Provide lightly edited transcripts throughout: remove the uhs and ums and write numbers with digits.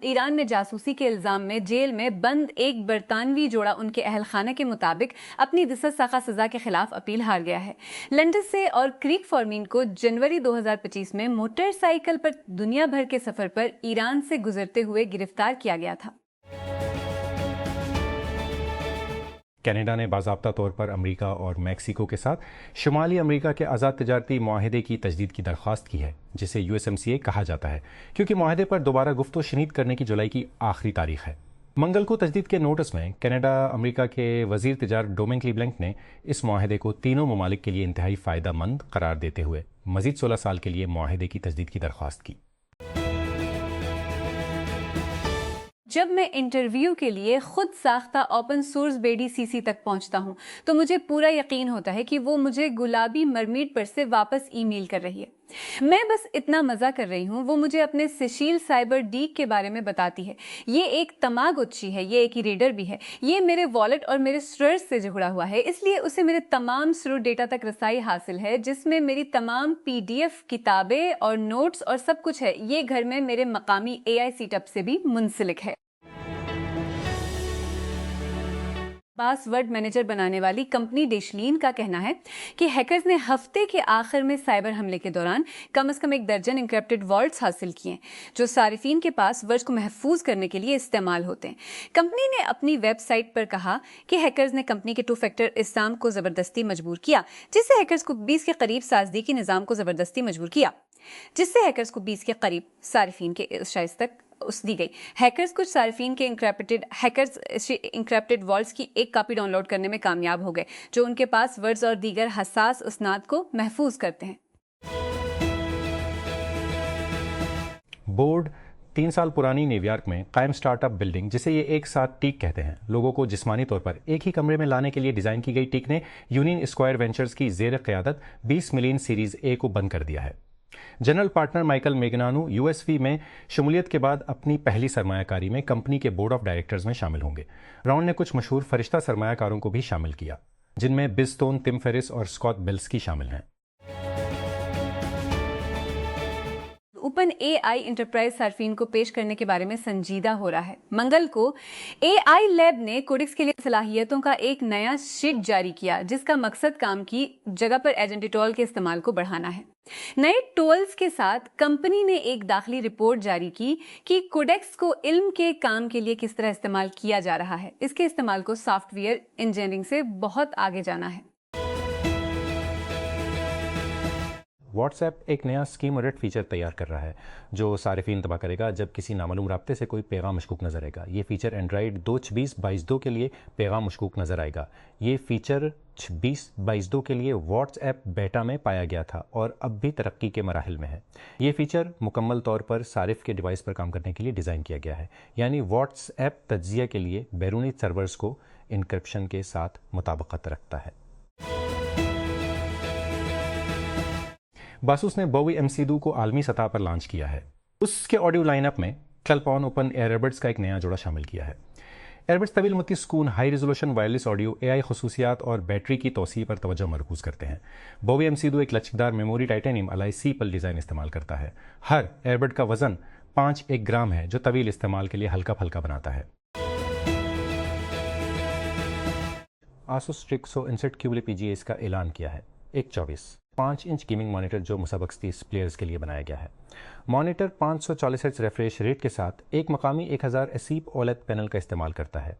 ایران میں جاسوسی کے الزام میں جیل میں بند ایک برطانوی جوڑا ان کے اہل خانہ کے مطابق اپنی 10 سالہ سزا کے خلاف اپیل ہار گیا ہے۔ لندن سے اور کریک فارمین کو جنوری 2025 میں موٹر سائیکل پر دنیا بھر کے سفر پر ایران سے گزرتے ہوئے گرفتار کیا گیا تھا۔ کینیڈا نے باضابطہ طور پر امریکہ اور میکسیکو کے ساتھ شمالی امریکہ کے آزاد تجارتی معاہدے کی تجدید کی درخواست کی ہے، جسے USMCA کہا جاتا ہے، کیونکہ معاہدے پر دوبارہ گفت و شنید کرنے کی جولائی کی آخری تاریخ ہے۔ منگل کو تجدید کے نوٹس میں کینیڈا امریکہ کے وزیر تجارت ڈومنگ کلیولینڈ نے اس معاہدے کو تینوں ممالک کے لیے انتہائی فائدہ مند قرار دیتے ہوئے مزید 16 سال کے لیے معاہدے کی تجدید کی درخواست کی۔ جب میں انٹرویو کے لیے خود ساختہ اوپن سورس بیڈی CC تک پہنچتا ہوں تو مجھے پورا یقین ہوتا ہے کہ وہ مجھے گلابی مرمیڈ پر سے واپس ای میل کر رہی ہے۔ میں بس اتنا مزہ کر رہی ہوں۔ وہ مجھے اپنے سیشیل سائبر ڈیک کے بارے میں بتاتی ہے۔ یہ ایک تماگوچی ہے، یہ ایک ریڈر بھی ہے، یہ میرے والیٹ اور میرے سرورز سے جڑا ہوا ہے، اس لیے اسے میرے تمام سرور ڈیٹا تک رسائی حاصل ہے، جس میں میری تمام PDF کتابیں اور نوٹس اور سب کچھ ہے۔ یہ گھر میں میرے مقامی AI سیٹ اپ سے بھی منسلک ہے۔ پاس ورڈ مینیجر بنانے والی کمپنی ڈیشلین کا کہنا ہے کہ ہیکرز نے ہفتے کے آخر میں سائبر حملے کے دوران کم از کم 1 درجن انکرپٹڈ والٹس حاصل کیے جو صارفین کے پاس ورڈز کو محفوظ کرنے کے لیے استعمال ہوتے ہیں۔ کمپنی نے اپنی ویب سائٹ پر کہا کہ ہیکرز نے کمپنی کے 2 فیکٹر استعمال کو زبردستی مجبور کیا، جس سے ہیکرز کو 20 کے قریب صاردیقی نظام کو زبردستی مجبور کیا، جس سے ہیکرز کو 20 کے قریب صارفین کے شائستہ دی گئی۔ ہیکرز کچھ صارفین کے انکرپٹڈ والٹس کی ایک کاپی ڈاؤن لوڈ کرنے میں کامیاب ہو گئے جو ان کے پاس ورڈز اور دیگر حساس اسناد کو محفوظ کرتے ہیں۔ بورڈ 3 سال پرانی نیو یارک میں قائم سٹارٹ اپ بلڈنگ، جسے یہ ایک ساتھ ٹیک کہتے ہیں، لوگوں کو جسمانی طور پر ایک ہی کمرے میں لانے کے لیے ڈیزائن کی گئی ٹیک نے یونین اسکوائر وینچرز کی زیر قیادت 20 ملین سیریز A کو بند کر دیا ہے۔ جنرل پارٹنر مائیکل میگنانو USV میں شمولیت کے بعد اپنی پہلی سرمایہ کاری میں کمپنی کے بورڈ آف ڈائریکٹرز میں شامل ہوں گے۔ راؤنڈ نے کچھ مشہور فرشتہ سرمایہ کاروں کو بھی شامل کیا، جن میں بزتون، ٹم فیرس اور اسکاٹ بیلسکی شامل ہیں۔ اوپن AI انٹرپرائز صارفین کو پیش کرنے کے بارے میں سنجیدہ ہو رہا ہے۔ منگل کو AI لیب نے کوڈکس کے لیے صلاحیتوں کا ایک نیا شیٹ جاری کیا، جس کا مقصد کام کی جگہ پر ایجنٹی کے استعمال کو بڑھانا ہے۔ نئے ٹولز کے ساتھ کمپنی نے ایک داخلی رپورٹ جاری کی کہ کوڈیکس کو علم کے کام کے لیے کس طرح استعمال کیا جا رہا ہے۔ اس کے استعمال کو سافٹ ویئر انجینئرنگ سے بہت آگے جانا ہے۔ واٹس ایپ ایک نیا اسکیم الرٹ فیچر تیار کر رہا ہے جو صارفین تباہ کرے گا جب کسی نامعلوم رابطے سے کوئی پیغام مشکوک نظر آئے گا۔ یہ فیچر اینڈرائڈ 2.26.22 کے لیے پیغام مشکوک نظر آئے گا۔ یہ فیچر 26.22 کے لیے واٹس ایپ بیٹا میں پایا گیا تھا اور اب بھی ترقی کے مراحل میں ہے۔ یہ فیچر مکمل طور پر صارف کے ڈیوائس پر کام کرنے کے لیے ڈیزائن کیا گیا ہے، یعنی واٹس ایپ تجزیہ کے لیے بیرونی سرورز کو انکرپشن کے ساتھ مطابقت رکھتا ہے۔ باسوس نے بووی MC2 کو عالمی سطح پر لانچ کیا ہے۔ اس کے آڈیو لائن اپ میں کلپون اوپن ایئربڈز کا ایک نیا جوڑا شامل کیا ہے۔ ایئربڈز طویل مدتی سکون، high resolution wireless audio, AI خصوصیات اور بیٹری کی توسیع پر توجہ مرکوز کرتے ہیں۔ بووی MC2 ایک لچکدار میموری ٹائٹینیم الائی C ڈیزائن استعمال کرتا ہے۔ ہر ایئربڈ کا وزن 5 گرام ہے، جو طویل استعمال کے لیے ہلکا پھلکا بناتا ہے۔ آسوس ٹرکسو انسٹ QLPGA کا اعلان کیا ہے۔ 5 انچ گیمنگ مانیٹر جو مسابقتی پلیئرز کے لیے بنایا گیا ہے۔ مانیٹر 540 ہرٹز ریفریش ریٹ کے ساتھ ایک مقامی 1000 اسیپ OLED پینل کا استعمال کرتا ہے،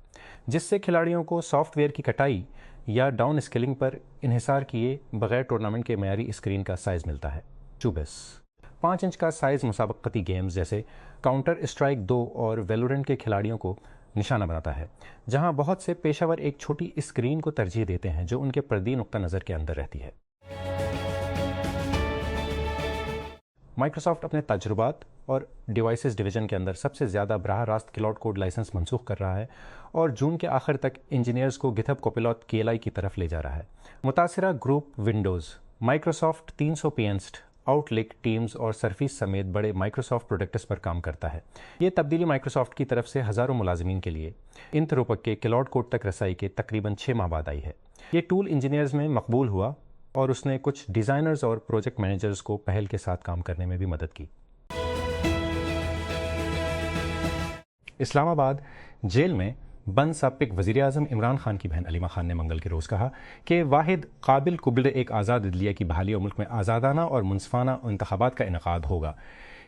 جس سے کھلاڑیوں کو سافٹ ویئر کی کٹائی یا ڈاؤن اسکیلنگ پر انحصار کیے بغیر ٹورنامنٹ کے معیاری اسکرین کا سائز ملتا ہے۔ 5 انچ کا سائز مسابقتی گیمز جیسے کاؤنٹر اسٹرائک 2 اور ویلورنٹ کے کھلاڑیوں کو نشانہ بناتا ہے، جہاں بہت سے پیشہ ور ایک چھوٹی اسکرین کو ترجیح دیتے ہیں جو ان کے پردی نقطہ نظر کے اندر رہتی ہے۔ مائیکروسافٹ اپنے تجربات اور ڈیوائسز ڈویژن کے اندر سب سے زیادہ براہ راست کلاؤڈ کوڈ لائسنس منسوخ کر رہا ہے اور جون کے آخر تک انجینئرز کو گتھب کوپیلوٹ KLI کی طرف لے جا رہا ہے۔ متاثرہ گروپ ونڈوز، مائیکروسافٹ 300 انسٹ، آؤٹ لک، ٹیمز اور سرفیس سمیت بڑے مائیکروسافٹ پروڈکٹس پر کام کرتا ہے۔ یہ تبدیلی مائیکروسافٹ کی طرف سے ہزاروں ملازمین کے لیے انتھروپک کے کلاؤڈ کوڈ تک رسائی کے تقریباً 6 ماہ بعد آئی ہے۔ یہ ٹول انجینئرز میں مقبول ہوا اور اس نے کچھ ڈیزائنرز اور پروجیکٹ مینیجرز کو پہل کے ساتھ کام کرنے میں بھی مدد کی۔ اسلام آباد جیل میں بند سابق وزیر اعظم عمران خان کی بہن علیمہ خان نے منگل کے روز کہا کہ واحد قابل قبول ایک آزاد عدلیہ کی بحالی اور ملک میں آزادانہ اور منصفانہ انتخابات کا انعقاد ہوگا،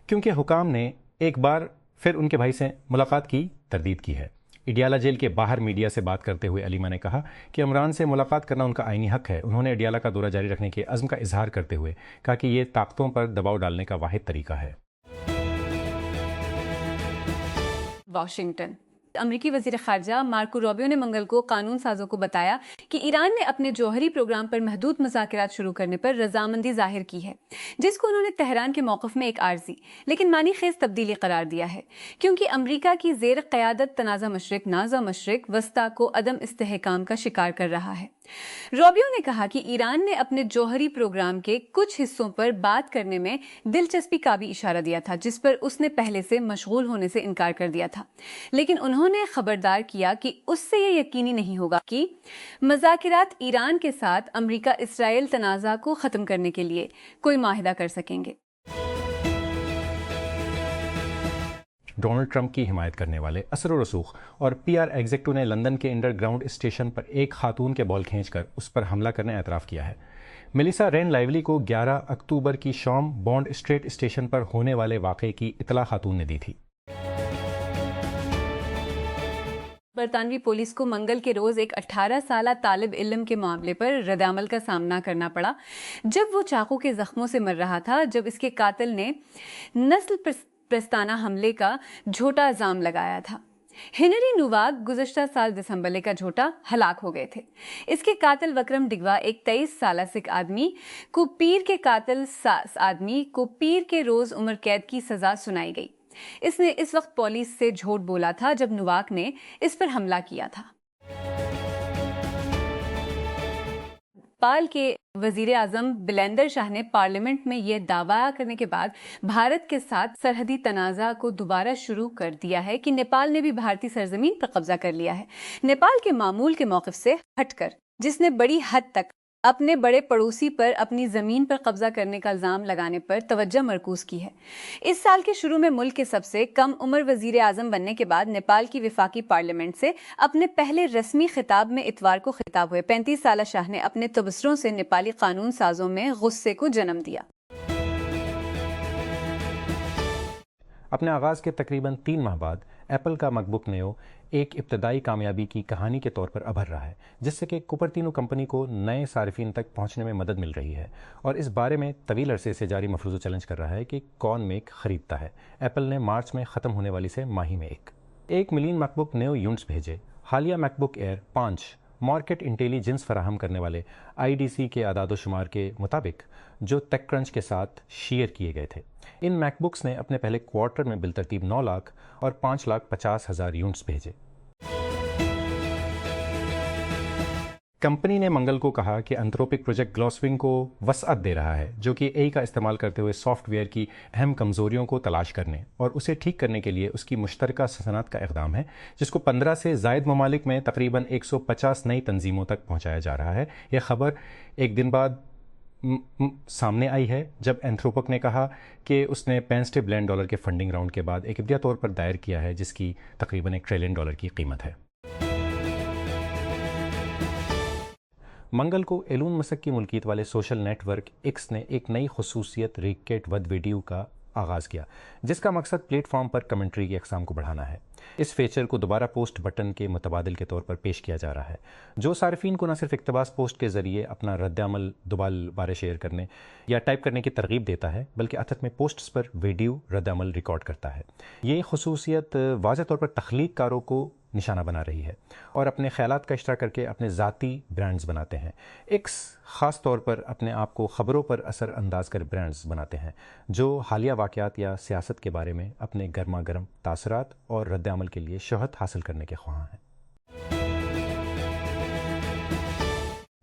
کیونکہ حکام نے ایک بار پھر ان کے بھائی سے ملاقات کی تردید کی ہے۔ اڈیالہ جیل کے باہر میڈیا سے بات کرتے ہوئے علیمہ نے کہا کہ عمران سے ملاقات کرنا ان کا آئینی حق ہے۔ انہوں نے اڈیالہ کا دورہ جاری رکھنے کے عزم کا اظہار کرتے ہوئے کہا کہ یہ طاقتوں پر دباؤ ڈالنے کا واحد طریقہ ہے۔ واشنگٹن۔ امریکی وزیر خارجہ مارکو روبیو نے منگل کو قانون سازوں کو بتایا کہ ایران نے اپنے جوہری پروگرام پر محدود مذاکرات شروع کرنے پر رضامندی ظاہر کی ہے، جس کو انہوں نے تہران کے موقف میں ایک عارضی لیکن معنی خیز تبدیلی قرار دیا ہے، کیونکہ امریکہ کی زیر قیادت تنازع مشرق نازع مشرق وسطی کو عدم استحکام کا شکار کر رہا ہے۔ روبیو نے کہا کہ ایران نے اپنے جوہری پروگرام کے کچھ حصوں پر بات کرنے میں دلچسپی کا بھی اشارہ دیا تھا، جس پر اس نے پہلے سے مشغول ہونے سے انکار کر دیا تھا، لیکن انہوں نے خبردار کیا کہ اس سے یہ یقینی نہیں ہوگا کہ مذاکرات ایران کے ساتھ امریکہ اسرائیل تنازع کو ختم کرنے کے لیے کوئی معاہدہ کر سکیں گے۔ ڈونلڈ ٹرمپ کی حمایت کرنے والے اثر و رسوخ اور پی آر ایگزیکٹو نے لندن کے انڈر گراؤنڈ اسٹیشن پر ایک خاتون کے بال کھینچ کر اس پر حملہ کرنے اعتراف کیا ہے۔ میلیسا رین لائیولی کو 11 اکتوبر کی شام بانڈ اسٹریٹ اسٹیشن پر ہونے والے واقعے کی اطلاع خاتون نے دی تھی۔ برطانوی پولیس کو منگل کے روز ایک 18 سالہ طالب علم کے معاملے پر رد عمل کا سامنا کرنا پڑا جب وہ چاقو کے زخموں سے مر رہا تھا، جب اس کے قاتل نے نسل پرستانہ حملے کا جھوٹا الزام لگایا تھا۔ ہنری نوواک گزشتہ سال دسمبر کا جھوٹا ہلاک ہو گئے تھے۔ اس کے قاتل وکرم ڈگوا ایک 23 سالہ سکھ آدمی کو پیر کے روز عمر قید کی سزا سنائی گئی۔ اس نے اس وقت پولیس سے جھوٹ بولا تھا جب نوواک نے اس پر حملہ کیا تھا۔ نیپال کے وزیر اعظم بلیندر شاہ نے پارلیمنٹ میں یہ دعویٰ کرنے کے بعد بھارت کے ساتھ سرحدی تنازع کو دوبارہ شروع کر دیا ہے کہ نیپال نے بھی بھارتی سرزمین پر قبضہ کر لیا ہے۔ نیپال کے معمول کے موقف سے ہٹ کر، جس نے بڑی حد تک اپنے بڑے پڑوسی پر اپنی زمین پر قبضہ کرنے کا الزام لگانے پر توجہ مرکوز کی ہے۔ اس سال کے شروع میں ملک کے سب سے کم عمر وزیر اعظم بننے کے بعد نیپال کی وفاقی پارلیمنٹ سے اپنے پہلے رسمی خطاب میں اتوار کو خطاب ہوئے 35 سالہ شاہ نے اپنے تبصروں سے نیپالی قانون سازوں میں غصے کو جنم دیا۔ اپنے آغاز کے تقریباً 3 ماہ بعد ایپل کا مک بک نیو ایک ابتدائی کامیابی کی کہانی کے طور پر ابھر رہا ہے، جس سے کہ کوپرتینو کمپنی کو نئے صارفین تک پہنچنے میں مدد مل رہی ہے، اور اس بارے میں طویل عرصے سے جاری مفروض و چیلنج کر رہا ہے کہ کون میک خریدتا ہے۔ ایپل نے مارچ میں ختم ہونے والی سے ماہی میں 1 ملین مک بک نیو یونٹس بھیجے۔ حالیہ میک بک ایئر 5 مارکیٹ انٹیلیجنس فراہم کرنے والے IDC کے اعداد و شمار کے مطابق، جو ٹیک کرنچ کے ساتھ شیئر کیے گئے تھے، ان میک بکس نے اپنے پہلے کوارٹر میں بالترتیب 9 لاکھ اور 5,50,000 یونٹس بھیجے۔ کمپنی نے منگل کو کہا کہ انتھروپک پروجیکٹ گلاسونگ کو وسعت دے رہا ہے، جو کہ AI کا استعمال کرتے ہوئے سافٹ ویئر کی اہم کمزوریوں کو تلاش کرنے اور اسے ٹھیک کرنے کے لیے اس کی مشترکہ صنعت کا اقدام ہے، جس کو 15 سے زائد ممالک میں تقریباً 150 نئی تنظیموں تک پہنچایا جا رہا ہے۔ یہ خبر ایک دن بعد سامنے آئی ہے جب اینتھروپک نے کہا کہ اس نے $65 بلین کے فنڈنگ راؤنڈ کے بعد ایک ابتدائی طور پر دائر کیا ہے، جس کی تقریباً $1 ٹریلین کی قیمت ہے۔ منگل کو ایلون مسک کی ملکیت والے سوشل نیٹ ورک ایکس نے ایک نئی خصوصیت ریکیٹ ود ویڈیو کا آغاز کیا، جس کا مقصد پلیٹ فارم پر کمنٹری کی اقسام کو بڑھانا ہے۔ اس فیچر کو دوبارہ پوسٹ بٹن کے متبادل کے طور پر پیش کیا جا رہا ہے، جو صارفین کو نہ صرف اقتباس پوسٹ کے ذریعے اپنا رد عمل دوبارہ شیئر کرنے یا ٹائپ کرنے کی ترغیب دیتا ہے، بلکہ اتھت میں پوسٹس پر ویڈیو رد عمل ریکارڈ کرتا ہے۔ یہ خصوصیت واضح طور پر تخلیق کاروں کو نشانہ بنا رہی ہے اور اپنے خیالات کا اشتراک کر کے اپنے ذاتی برانڈز بناتے ہیں۔ ایکس خاص طور پر اپنے آپ کو خبروں پر اثر انداز کر برانڈز بناتے ہیں، جو حالیہ واقعات یا سیاست کے بارے میں اپنے گرما گرم تاثرات اور رد عمل کے لیے شہرت حاصل کرنے کے خواہاں ہیں۔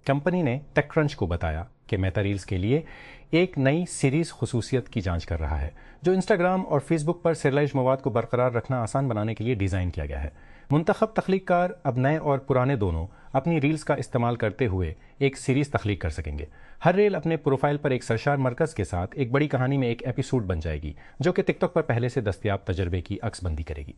کمپنی نے ٹیک کرنچ کو بتایا کہ میٹا ریلز کے لیے ایک نئی سیریز خصوصیت کی جانچ کر رہا ہے، جو انسٹاگرام اور فیس بک پر سیریلائزڈ مواد کو برقرار رکھنا آسان بنانے کے لیے ڈیزائن کیا گیا ہے۔ منتخب تخلیق کار اب نئے اور پرانے دونوں اپنی ریلز کا استعمال کرتے ہوئے ایک سیریز تخلیق کر سکیں گے۔ ہر ریل اپنے پروفائل پر ایک سرشار مرکز کے ساتھ ایک بڑی کہانی میں ایک ایپیسوڈ بن جائے گی، جو کہ ٹک ٹاک پر پہلے سے دستیاب تجربے کی عکس بندی کرے گی۔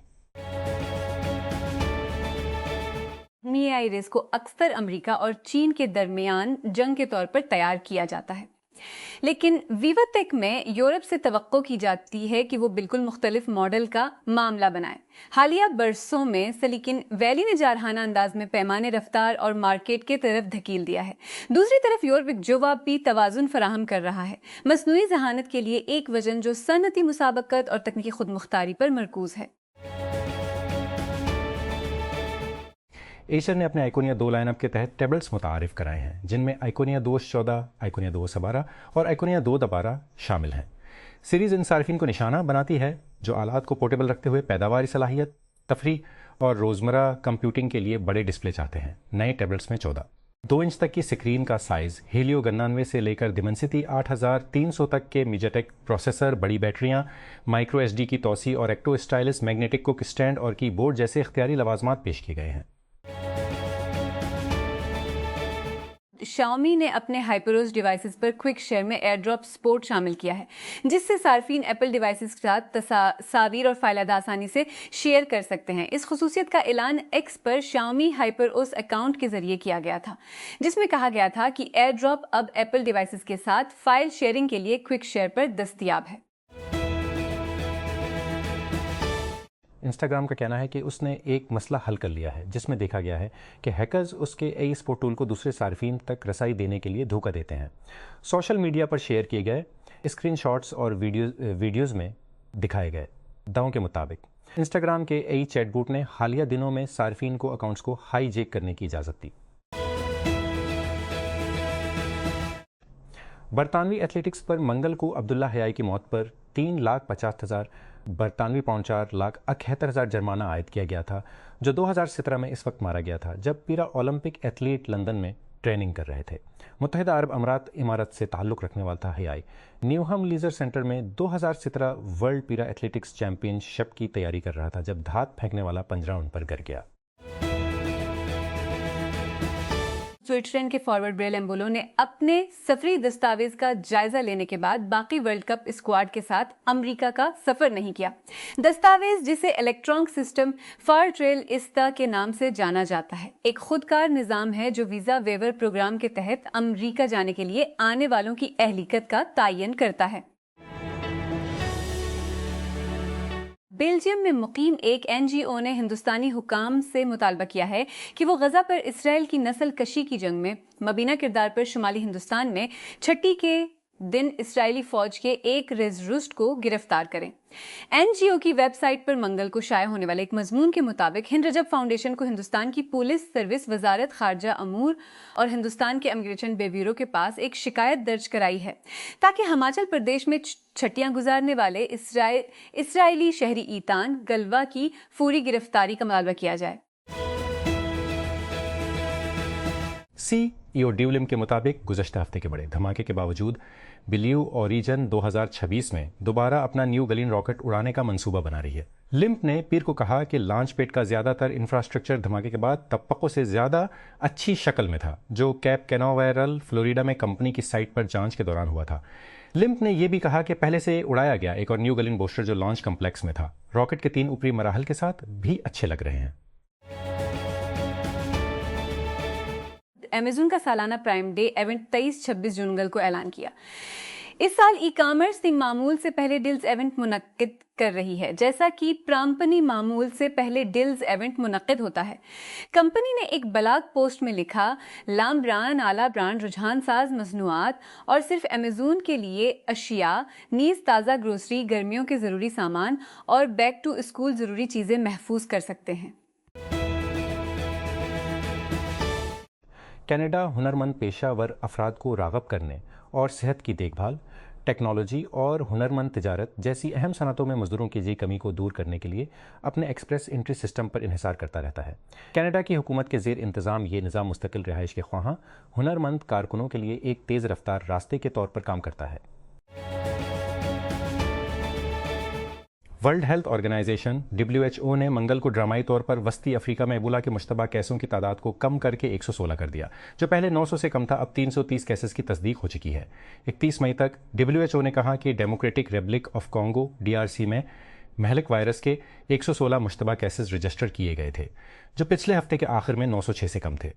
کیمیائی ریس کو اکثر امریکہ اور چین کے درمیان جنگ کے طور پر تیار کیا جاتا ہے، لیکن ویوا ٹیک میں یورپ سے توقع کی جاتی ہے کہ وہ بالکل مختلف ماڈل کا معاملہ بنائے۔ حالیہ برسوں میں سلیکن ویلی نے جارحانہ انداز میں پیمانے، رفتار اور مارکیٹ کے طرف دھکیل دیا ہے۔ دوسری طرف یورپ ایک جوابی توازن فراہم کر رہا ہے، مصنوعی ذہانت کے لیے ایک وژن جو صنعتی مسابقت اور تکنیکی خود مختاری پر مرکوز ہے۔ ایشر نے اپنے آئیکونیا 2 لائن اپ کے تحت ٹیبلٹس متعارف کرائے ہیں، جن میں آئیکونیا 2/14، آئیکونیا 2/12 اور آئیکونیا 2/12 شامل ہیں۔ سیریز ان صارفین کو نشانہ بناتی ہے جو آلات کو پورٹیبل رکھتے ہوئے پیداواری صلاحیت، تفریح اور روزمرہ کمپیوٹنگ کے لیے بڑے ڈسپلے چاہتے ہیں۔ نئے ٹیبلٹس میں 2 انچ تک کی سکرین کا سائز، ہیلیو 99 سے لے کر ڈیمنسٹی 8300 تک کے میڈیا ٹیک پروسیسر، بڑی بیٹریاں، مائکرو ایس ڈی کی توسیع اور ایکٹو اسٹائلس میگنیٹک کوک اسٹینڈ اور کی بورڈ جیسے اختیاری لوازمات پیش کیے گئے ہیں۔ شاؤمی نے اپنے ہائپروز ڈیوائسز پر کوئک شیئر میں ایئر ڈراپ سپورٹ شامل کیا ہے، جس سے صارفین ایپل ڈیوائسز کے ساتھ تصاویر اور فائلات آسانی سے شیئر کر سکتے ہیں۔ اس خصوصیت کا اعلان ایکس پر شاؤمی ہائپروز اکاؤنٹ کے ذریعے کیا گیا تھا، جس میں کہا گیا تھا کہ ایئر ڈراپ اب ایپل ڈیوائسز کے ساتھ فائل شیئرنگ کے لیے کوئک شیئر پر دستیاب ہے۔ انسٹاگرام کا کہنا ہے کہ اس نے ایک مسئلہ حل کر لیا ہے، جس میں دیکھا گیا ہے کہ ہیکرز اس کے اے سپورٹ ٹول کو دوسرے صارفین تک رسائی دینے کے لیے دھوکہ دیتے ہیں۔ سوشل میڈیا پر شیئر کیے گئے اسکرین شاٹس اور ویڈیوز میں دکھائے گئے دعووں کے مطابق انسٹاگرام کے اے چیٹ بوٹ نے حالیہ دنوں میں صارفین کو اکاؤنٹس کو ہائی جیک کرنے کی اجازت دی۔ برطانوی ایتھلیٹکس پر منگل کو عبداللہ حیائی کی موت پر 3,50,000 برطانوی پاؤنڈ 4,71,000 جرمانہ عائد کیا گیا تھا، جو 2017 میں اس وقت مارا گیا تھا جب پیرا اولمپک ایتھلیٹ لندن میں ٹریننگ کر رہے تھے۔ متحدہ عرب امارات سے تعلق رکھنے والا تھا حیائی۔ نیوہم لیزر سینٹر میں 2017 ورلڈ پیرا ایتھلیٹکس چیمپئن شپ کی تیاری کر رہا تھا جب دھات پھینکنے والا پنجرہ ان پر گر گیا۔ سوئٹزرلینڈ کے فارورڈ بریل ایمبولو نے اپنے سفری دستاویز کا جائزہ لینے کے بعد باقی ورلڈ کپ اسکواڈ کے ساتھ امریکہ کا سفر نہیں کیا۔ دستاویز، جسے الیکٹرانک سسٹم فار ٹریل استا کے نام سے جانا جاتا ہے، ایک خودکار نظام ہے جو ویزا ویور پروگرام کے تحت امریکہ جانے کے لیے آنے والوں کی اہلیت کا تعین کرتا ہے۔ بیلجیم میں مقیم ایک این جی او نے ہندوستانی حکام سے مطالبہ کیا ہے کہ وہ غزہ پر اسرائیل کی نسل کشی کی جنگ میں مبینہ کردار پر شمالی ہندوستان میں چھٹی کے دن اسرائیلی فوج کے ایک ریزرسٹ کو گرفتار کریں۔ این جی او کی ویب سائٹ پر منگل کو شائع ہونے والے ایک مضمون کے مطابق ہند رجب فاؤنڈیشن کو ہندوستان کی پولیس سروس، وزارت خارجہ امور اور ہندوستان کے امیگریشن بیورو کے پاس ایک شکایت درج کرائی ہے تاکہ ہماچل پردیش میں چھٹیاں گزارنے والے اسرائیلی شہری ایتان گلوا کی فوری گرفتاری کا مطالبہ کیا جائے۔ سی ای او ڈیولم کے مطابق گزشتہ ہفتے کے بڑے دھماکے کے باوجود بلیو اوریجن 2026 میں دوبارہ اپنا نیو گلین راکٹ اڑانے کا منصوبہ بنا رہی ہے۔ لمپ نے پیر کو کہا کہ لانچ پیڈ کا زیادہ تر انفراسٹرکچر دھماکے کے بعد توقع سے زیادہ اچھی شکل میں تھا، جو کیپ کیناویرل فلوریڈا میں کمپنی کی سائٹ پر جانچ کے دوران ہوا تھا۔ لمپ نے یہ بھی کہا کہ پہلے سے اڑایا گیا ایک اور نیو گلین بوسٹر جو لانچ کمپلیکس میں تھا، راکٹ کے 3 اوپری مراحل کے ساتھ بھی اچھے لگ رہے ہیں۔ ایمیزون کا سالانہ پرائم ڈے ایونٹ 23-26 جون کو اعلان کیا۔ اس سال ای کامرس معمول سے پہلے ڈیلز ایونٹ منعقد کر رہی ہے، جیسا کہ پرامپنی معمول سے پہلے ڈیلز ایونٹ منعقد ہوتا ہے۔ کمپنی نے ایک بلاگ پوسٹ میں لکھا، لام برانڈ، اعلیٰ برانڈ، رجحان ساز مصنوعات اور صرف ایمیزون کے لیے اشیاء، نیز تازہ گروسری، گرمیوں کے ضروری سامان اور بیک ٹو اسکول ضروری چیزیں محفوظ کر سکتے ہیں۔ کینیڈا ہنرمند پیشہ ور افراد کو راغب کرنے اور صحت کی دیکھ بھال، ٹیکنالوجی اور ہنرمند تجارت جیسی اہم صنعتوں میں مزدوروں کی کمی کو دور کرنے کے لیے اپنے ایکسپریس انٹری سسٹم پر انحصار کرتا رہتا ہے۔ کینیڈا کی حکومت کے زیر انتظام یہ نظام مستقل رہائش کے خواہاں ہنرمند کارکنوں کے لیے ایک تیز رفتار راستے کے طور پر کام کرتا ہے۔ ورلڈ ہیلتھ آرگنائزیشن WHO نے منگل کو ڈرامائی طور پر وسطی افریقہ میں ایبولا کے مشتبہ کیسوں کی تعداد کو کم کر کے 116 کر دیا، جو پہلے 900 سے کم تھا، اب 330 کیسز کی تصدیق ہو چکی ہے۔ 31 مئی تک WHO نے کہا کہ democratic republic of Congo DRC میں مہلک وائرس کے 116 مشتبہ کیسز رجسٹر کیے گئے تھے جو پچھلے ہفتے کے آخر میں 906 سے کم تھے۔